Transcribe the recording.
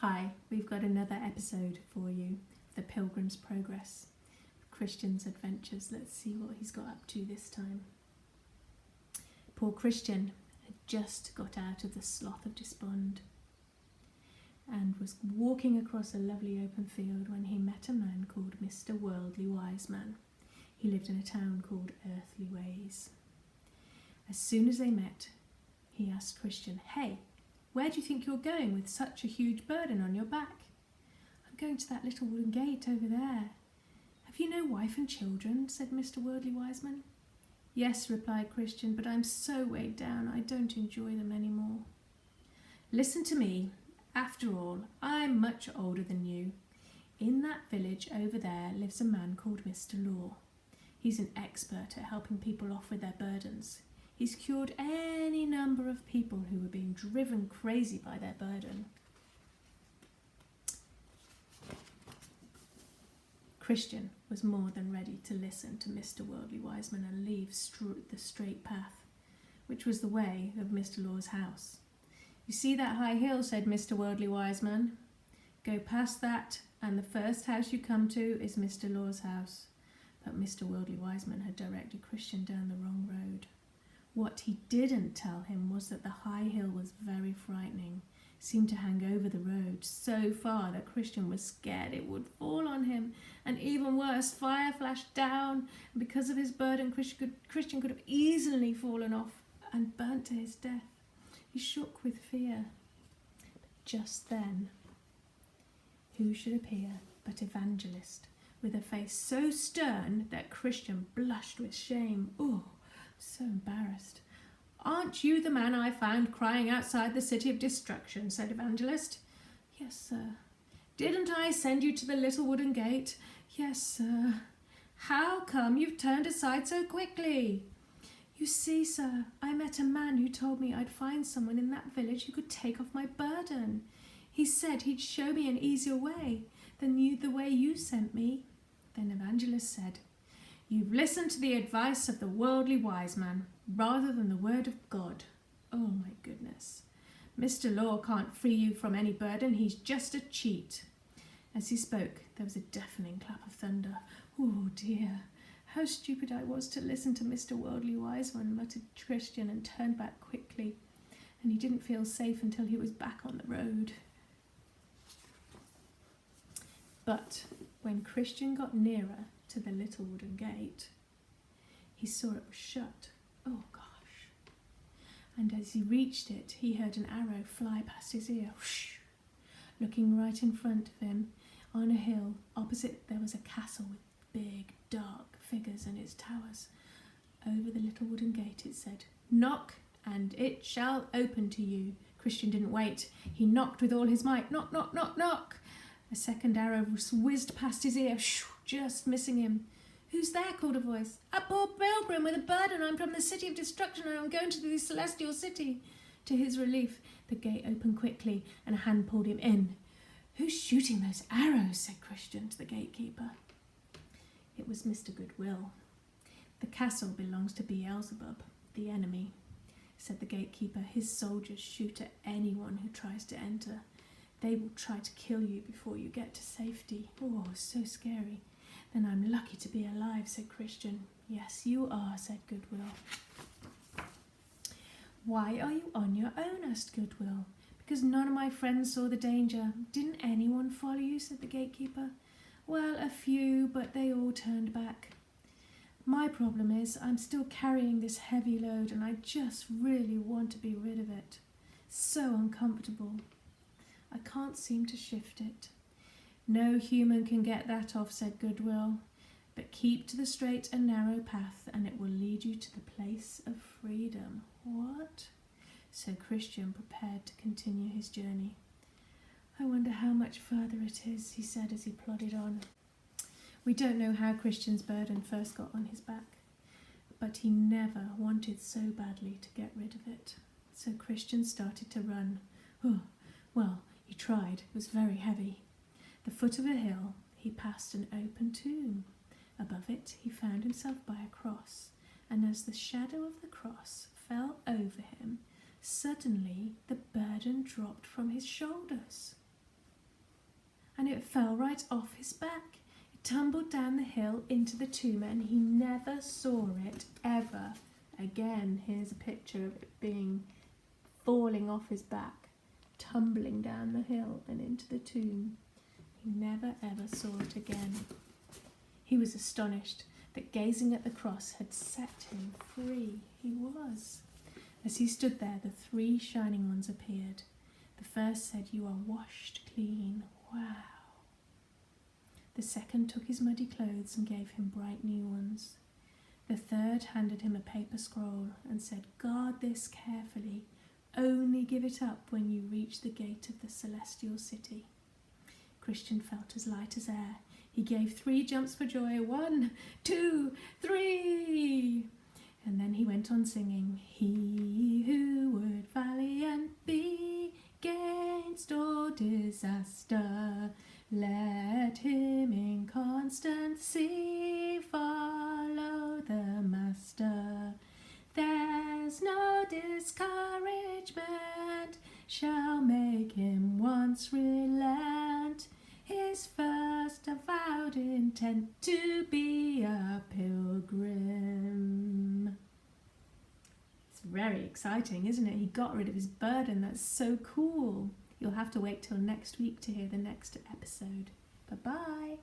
Hi, we've got another episode for you, The Pilgrims' Progress, Christian's adventures. Let's see what he's got up to this time. Poor Christian had just got out of the slough of despond and was walking across a lovely open field when he met a man called Mr. Worldly Wise Man. He lived in a town called Earthly Ways. As soon as they met, he asked Christian, "Hey, where do you think you're going with such a huge burden on your back?" "I'm going to that little wooden gate over there." "Have you no wife and children?" said Mr. Worldly Wiseman. "Yes," replied Christian, "but I'm so weighed down I don't enjoy them any more." "Listen to me. After all, I'm much older than you. In that village over there lives a man called Mr. Law. He's an expert at helping people off with their burdens. He's cured any number of people who were being driven crazy by their burden." Christian was more than ready to listen to Mr. Worldly Wiseman and leave the straight path, which was the way of Mr. Law's house. "You see that high hill," said Mr. Worldly Wiseman. "Go past that, and the first house you come to is Mr. Law's house." But Mr. Worldly Wiseman had directed Christian down the wrong road. What he didn't tell him was that the high hill was very frightening, seemed to hang over the road so far that Christian was scared it would fall on him, and even worse, fire flashed down, and because of his burden, Christian could have easily fallen off and burnt to his death. He shook with fear. But just then, who should appear but Evangelist, with a face so stern that Christian blushed with shame. "Oh, so embarrassed." "Aren't you the man I found crying outside the city of destruction?" said Evangelist. "Yes, sir." "Didn't I send you to the little wooden gate?" "Yes, sir." "How come you've turned aside so quickly?" "You see, sir, I met a man who told me I'd find someone in that village who could take off my burden. He said he'd show me an easier way than the way you sent me." Then Evangelist said, "You've listened to the advice of the worldly wise man rather than the word of God. Oh my goodness. Mr. Law can't free you from any burden. He's just a cheat." As he spoke, there was a deafening clap of thunder. "Oh dear, how stupid I was to listen to Mr. Worldly Wiseman," muttered Christian, and turned back quickly. And he didn't feel safe until he was back on the road. But when Christian got nearer to the little wooden gate, he saw it was shut. Oh gosh. And as he reached it, he heard an arrow fly past his ear. Whoosh. Looking right in front of him, on a hill opposite, there was a castle with big dark figures in its towers. Over the little wooden gate it said, "Knock and it shall open to you." Christian didn't wait. He knocked with all his might. Knock, knock, knock, knock. A second arrow whizzed past his ear, just missing him. "Who's there?" called a voice. "A poor pilgrim with a burden. I'm from the city of destruction and I'm going to the celestial city." To his relief, the gate opened quickly and a hand pulled him in. "Who's shooting those arrows?" said Christian to the gatekeeper. It was Mr. Goodwill. "The castle belongs to Beelzebub, the enemy," said the gatekeeper. "His soldiers shoot at anyone who tries to enter. They will try to kill you before you get to safety." "Oh, so scary." "Then I'm lucky to be alive," said Christian. "Yes, you are," said Goodwill. "Why are you on your own?" asked Goodwill. "Because none of my friends saw the danger." "Didn't anyone follow you?" said the gatekeeper. "Well, a few, but they all turned back. My problem is I'm still carrying this heavy load and I just really want to be rid of it. So uncomfortable. I can't seem to shift it." "No human can get that off," said Goodwill. "But keep to the straight and narrow path and it will lead you to the place of freedom." "What?" So Christian prepared to continue his journey. "I wonder how much further it is," he said as he plodded on. We don't know how Christian's burden first got on his back, but he never wanted so badly to get rid of it. So Christian started to run. Oh, well, he tried. It was very heavy. The foot of a hill, he passed an open tomb. Above it, he found himself by a cross, and as the shadow of the cross fell over him, suddenly the burden dropped from his shoulders. and it fell right off his back. It tumbled down the hill into the tomb, and he never saw it ever again. Here's a picture of it falling off his back, tumbling down the hill and into the tomb. He never ever saw it again. He was astonished that gazing at the cross had set him free. He was. As he stood there, the 3 shining ones appeared. The first said, "You are washed clean." Wow. The second took his muddy clothes and gave him bright new ones. The third handed him a paper scroll and said, "Guard this carefully. Only give it up when you reach the gate of the celestial city." Christian felt as light as air. He gave 3 jumps for joy. 1, 2, 3. And then he went on singing, "He who would valiant be against all disaster, let him in constancy follow the Master. There's no discouragement shall make him once relent his first avowed intent to be a pilgrim." It's very exciting, isn't it? He got rid of his burden. That's so cool. You'll have to wait till next week to hear the next episode. Bye-bye.